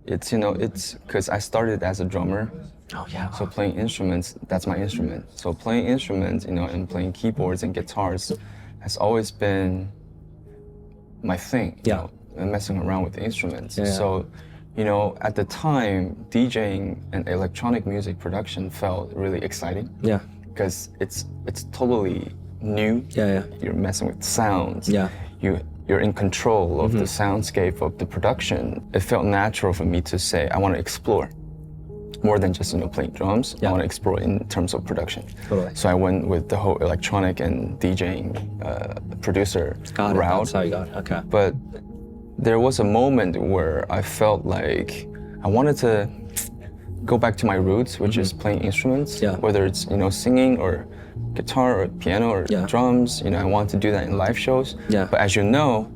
It's because I started as a drummer. Oh yeah. So playing instruments, that's my instrument. So playing instruments, and playing keyboards and guitars has always been my thing. And messing around with the instruments. Yeah. So, at the time, DJing and electronic music production felt really exciting. Yeah. Because it's totally new. Yeah. You're messing with sounds. Yeah. You're in control of the soundscape of the production. It felt natural for me to say, I want to explore more than just, playing drums. Yeah. I want to explore in terms of production. Totally. So I went with the whole electronic and DJing producer route. That's how you got it. Okay. But there was a moment where I felt like I wanted to go back to my roots, which is playing instruments, whether it's, singing or guitar or piano or drums. I want to do that in live shows. Yeah. But as you know,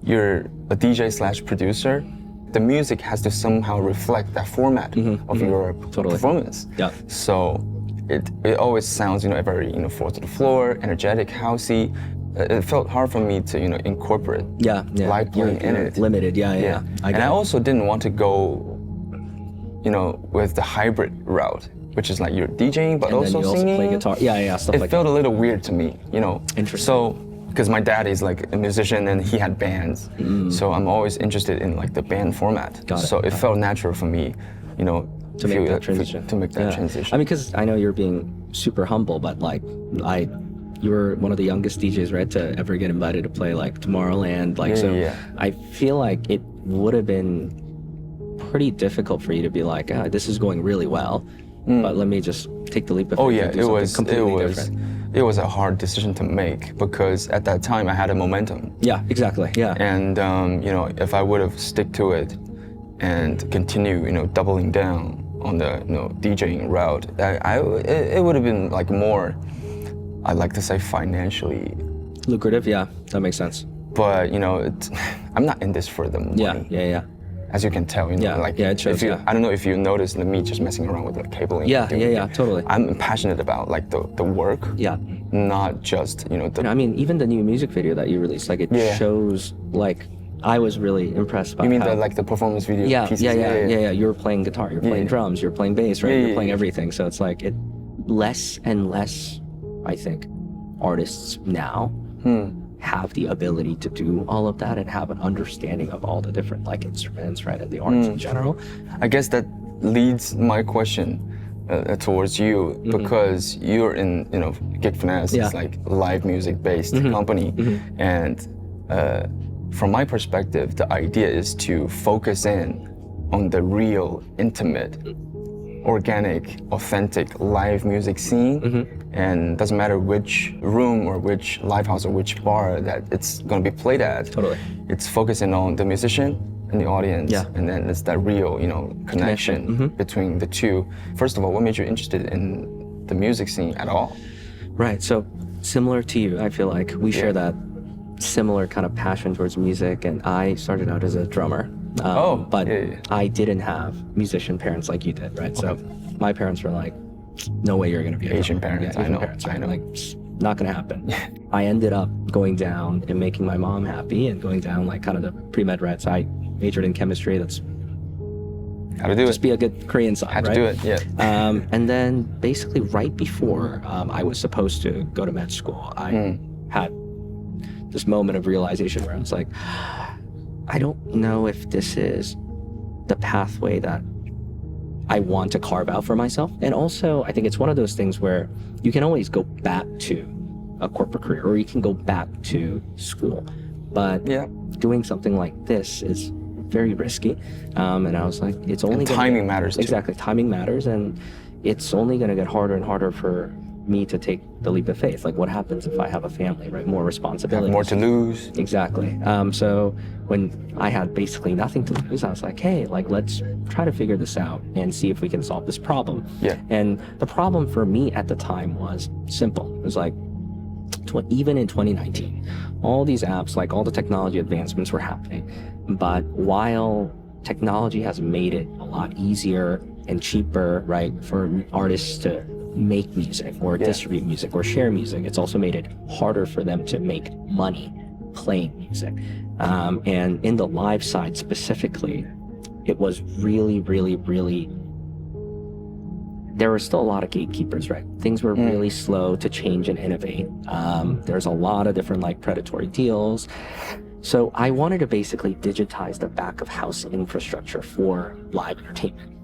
you're a DJ/producer. The music has to somehow reflect that format of your performance. Yeah. So it always sounds, very, four to the floor, energetic, housey. It felt hard for me to, incorporate live playing in it. Limited, yeah. I also didn't want to go, with the hybrid route, which is like you're DJing but and also then you singing. Also play guitar. Yeah, stuff like that. It felt a little weird to me, Interesting. So, because my dad is like a musician and he had bands, so I'm always interested in like the band format. Got it. So it felt natural for me, to make that transition. transition. I mean, because I know you're being super humble, but like you were one of the youngest DJs, right, to ever get invited to play like Tomorrowland. I feel like it would have been pretty difficult for you to be like, this is going really well, but let me just take the leap of faith. Oh yeah, and do something completely different. It was a hard decision to make because at that time I had a momentum. Yeah, exactly. Yeah. And if I would have stick to it and continue, doubling down on the DJing route, it would have been like more, I'd like to say financially lucrative. Yeah, that makes sense. But I'm not in this for the money. Yeah. As you can tell, it shows. I don't know if you noticed me just messing around with like cabling. Yeah, totally. I'm passionate about like the work. Yeah. Not just I mean, even the new music video that you released, like it shows like. I was really impressed by. You mean the performance video? Pieces? Yeah. You were playing guitar, you're playing drums, you're playing bass, right? You're playing everything. So it's like less and less, I think, artists now have the ability to do all of that and have an understanding of all the different like instruments, right, and the arts in general. I guess that leads my question towards you because you're in GigFinesse. It's like a live music based company, and from my perspective, the idea is to focus in on the real, intimate, organic, authentic live music scene. And doesn't matter which room or which live house or which bar that it's going to be played at. Totally. It's focusing on the musician and the audience. And then it's that real, connection between the two. First of all, what made you interested in the music scene at all? Right. So similar to you, I feel like we share that similar kind of passion towards music. And I started out as a drummer. But I didn't have musician parents like you did, right? Okay. So my parents were like, no way you're going to be Asian parents. Asian parents, right? I know. Like, not going to happen. I ended up going down and making my mom happy and going down like kind of the pre-med route. So I majored in chemistry. That's how to do just be a good Korean son, How to right? do it, yeah. And then basically right before I was supposed to go to med school, I had this moment of realization where I was like, I don't know if this is the pathway that I want to carve out for myself. And also, I think it's one of those things where you can always go back to a corporate career or you can go back to school. But doing something like this is very risky. And I was like, it's only timing matters too. Exactly, timing matters. And it's only going to get harder and harder for me to take the leap of faith. Like what happens if I have a family, right? More responsibility. More to lose. Exactly. So when I had basically nothing to lose, I was like, hey, like let's try to figure this out and see if we can solve this problem. Yeah. And the problem for me at the time was simple. It was like, even in 2019, all these apps, like all the technology advancements were happening. But while technology has made it a lot easier and cheaper, right, for artists to make music or distribute music or share music, it's also made it harder for them to make money playing music. And in the live side specifically, it was really, really, really, there were still a lot of gatekeepers, right? Things were really slow to change and innovate. There's a lot of different like predatory deals. So I wanted to basically digitize the back of house infrastructure for live entertainment.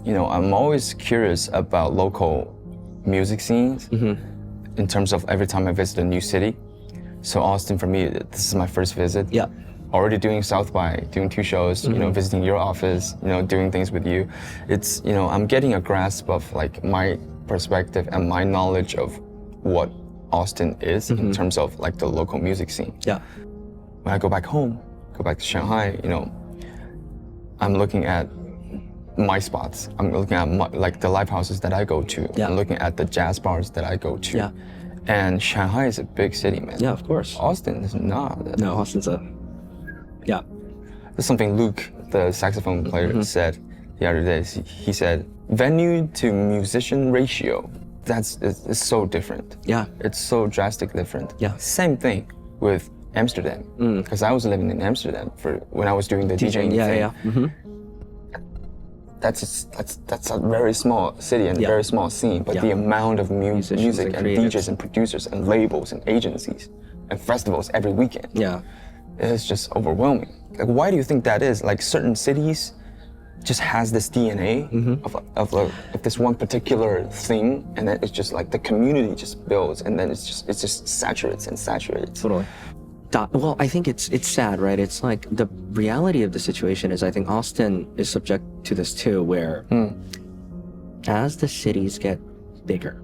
You know, I'm always curious about local music scenes in terms of every time I visit a new city. So Austin, for me, this is my first visit. Yeah. Already doing South by, doing 2 shows, you know, visiting your office, you know, doing things with you. It's, you know, I'm getting a grasp of like my perspective and my knowledge of what Austin is in terms of like the local music scene. Yeah. When I go back home, go back to Shanghai, you know, I'm looking at my spots. I'm looking at like the live houses that I go to. Yeah. I'm looking at the jazz bars that I go to. Yeah. And Shanghai is a big city, man. Yeah, of course. Austin is not. No, Austin's yeah. There's something Luke, the saxophone player, said the other day. He said, venue to musician ratio, it's so different. Yeah. It's so drastically different. Yeah. Same thing with Amsterdam, because I was living in Amsterdam when I was doing the DJing thing. That's a very small city and a very small scene, but the amount of music and DJs and producers and labels and agencies and festivals every weekend. Yeah. It's just overwhelming. Like, why do you think that is? Like, certain cities just has this DNA of this one particular thing, and then it's just like the community just builds, and then it just saturates and saturates. Totally. Well, I think it's sad, right? It's like the reality of the situation is I think Austin is subject to this too, where as the cities get bigger,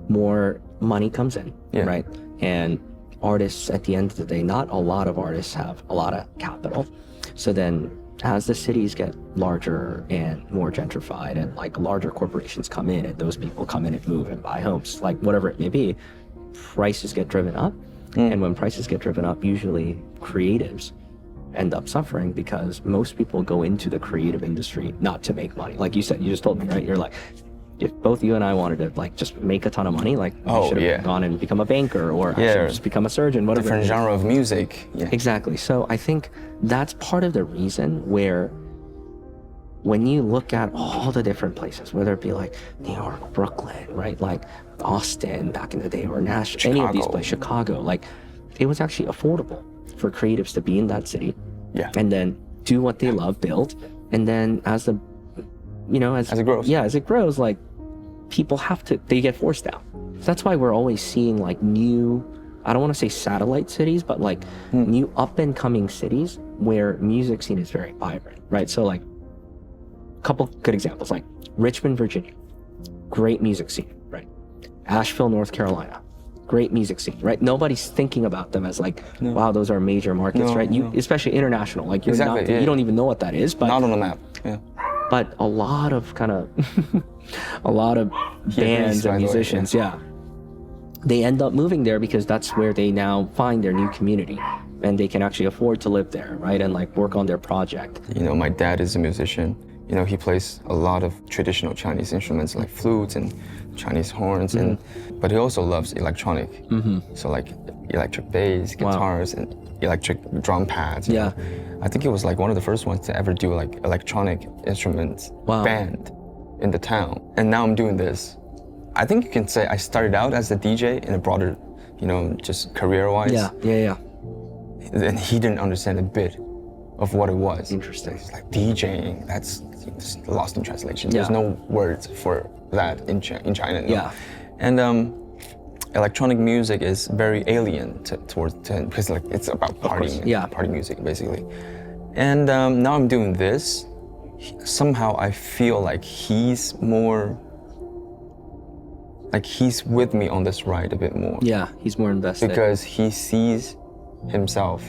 more money comes in, right? And artists, at the end of the day, not a lot of artists have a lot of capital. So then as the cities get larger and more gentrified and like larger corporations come in and those people come in and move and buy homes, like whatever it may be, prices get driven up. And when prices get driven up, usually creatives end up suffering because most people go into the creative industry not to make money. Like you said, you just told me, right? You're like, if both you and I wanted to like just make a ton of money, like we should have gone and become a banker or actually just become a surgeon, whatever. Different genre of music. Yeah. Exactly. So I think that's part of the reason where when you look at all the different places, whether it be like New York, Brooklyn, right? Like Austin back in the day, or Nashville, any of these places, Chicago, like it was actually affordable for creatives to be in that city and then do what they love, build. And then as the, you know, as it grows. Yeah, as it grows, like people they get forced out. So that's why we're always seeing like new, I don't want to say satellite cities, but like new up and coming cities where music scene is very vibrant, right? So like a couple good examples, like Richmond, Virginia, great music scene, right? Asheville, North Carolina, great music scene, right? Nobody's thinking about them as like, wow, those are major markets, right? You, especially international, like you're not, you don't even know what that is, but not on the map. Yeah. But a lot of kind of, a lot of bands and musicians, they end up moving there because that's where they now find their new community and they can actually afford to live there, right? And like work on their project. You know, my dad is a musician. You know, he plays a lot of traditional Chinese instruments like flutes and Chinese horns, but he also loves electronic. So like electric bass, guitars, and electric drum pads. You know? I think he was like one of the first ones to ever do like electronic instruments band in the town. And now I'm doing this. I think you can say I started out as a DJ in a broader, you know, just career-wise. And he didn't understand a bit of what it was. Interesting. It's like DJing, that's lost in translation. There's no words for that in China. No. And electronic music is very alien towards because like it's about partying, party music basically. And now I'm doing this. Somehow I feel like he's more, like he's with me on this ride a bit more. Yeah, he's more invested. Because he sees himself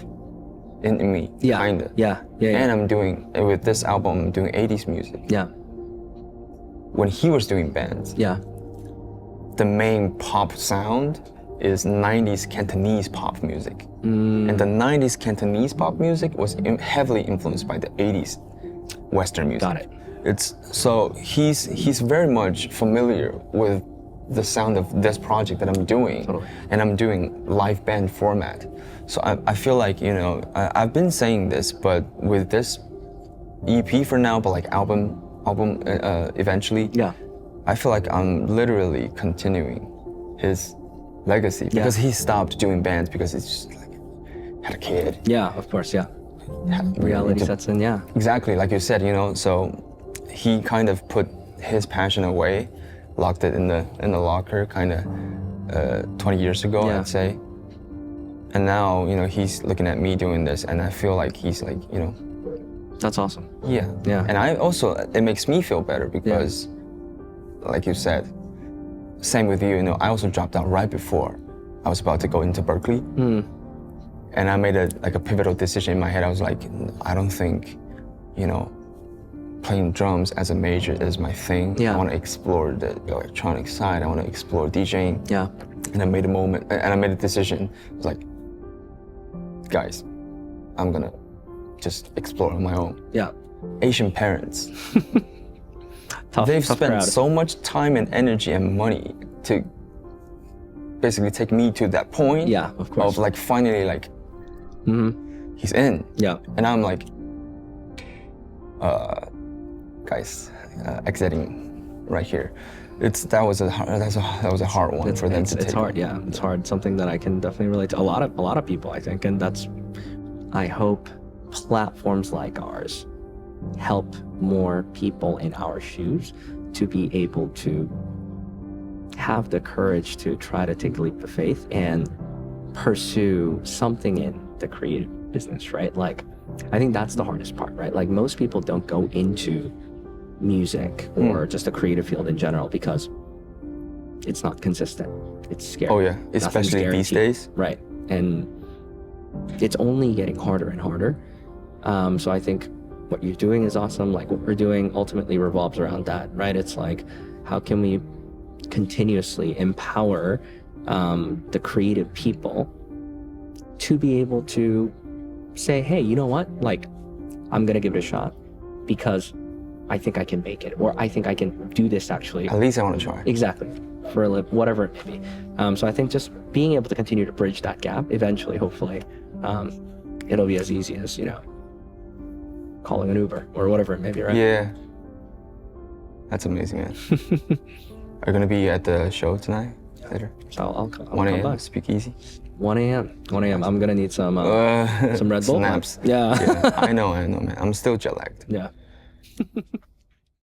in me, kinda. And I'm doing, with this album, I'm doing 80s music. When he was doing bands, the main pop sound is 90s Cantonese pop music. And the 90s Cantonese pop music was heavily influenced by the 80s Western music. Got it. So he's very much familiar with the sound of this project that I'm doing. And I'm doing live band format. So I feel like, you know, I've been saying this, but with this EP for now, but like album eventually. Yeah. I feel like I'm literally continuing his legacy because he stopped doing bands because he's just like had a kid. Yeah, of course, yeah. Reality sets in, yeah. Exactly, like you said, you know, so he kind of put his passion away, locked it in the locker kind of 20 years ago, I'd say. And now, you know, he's looking at me doing this and I feel like he's like, you know. That's awesome. Yeah. Yeah. And I also, it makes me feel better because like you said, same with you know, I also dropped out right before I was about to go into Berkeley. And I made a pivotal decision in my head. I was like, I don't think, you know, playing drums as a major is my thing. Yeah. I want to explore the electronic side. I want to explore DJing. Yeah. And I made a decision. I was like, guys, I'm gonna just explore on my own. Yeah. Asian parents. tough They've spent crowd. so much time and energy and money to basically take me to that point. Yeah, of course. Of like finally like, he's in. Yeah. And I'm like, guys, exiting right here. That was a hard one for them to take. It's hard, yeah. It's hard. Something that I can definitely relate to. A lot of people, I think, and I hope platforms like ours help more people in our shoes to be able to have the courage to try to take a leap of faith and pursue something in the creative business, right? Like, I think that's the hardest part, right? Like, most people don't go into music or just the creative field in general because it's not consistent. It's scary. Oh yeah, especially these days. Right, and it's only getting harder and harder. So I think what you're doing is awesome. Like, what we're doing ultimately revolves around that, right? It's like, how can we continuously empower the creative people to be able to say, hey, you know what? Like, I'm gonna give it a shot because I think I can make it, or I think I can do this actually. At least I want to try. Exactly, for a whatever it may be. So I think just being able to continue to bridge that gap, eventually, hopefully, it'll be as easy as, you know, calling an Uber or whatever it may be, right? Yeah. That's amazing, man. Are you gonna be at the show tonight? Later? So I'll 1 come a.m. by. Speak easy. 1 a.m. I'm gonna need some Red Bull. Snaps. Yeah. I know, man. I'm still jet lagged. Yeah.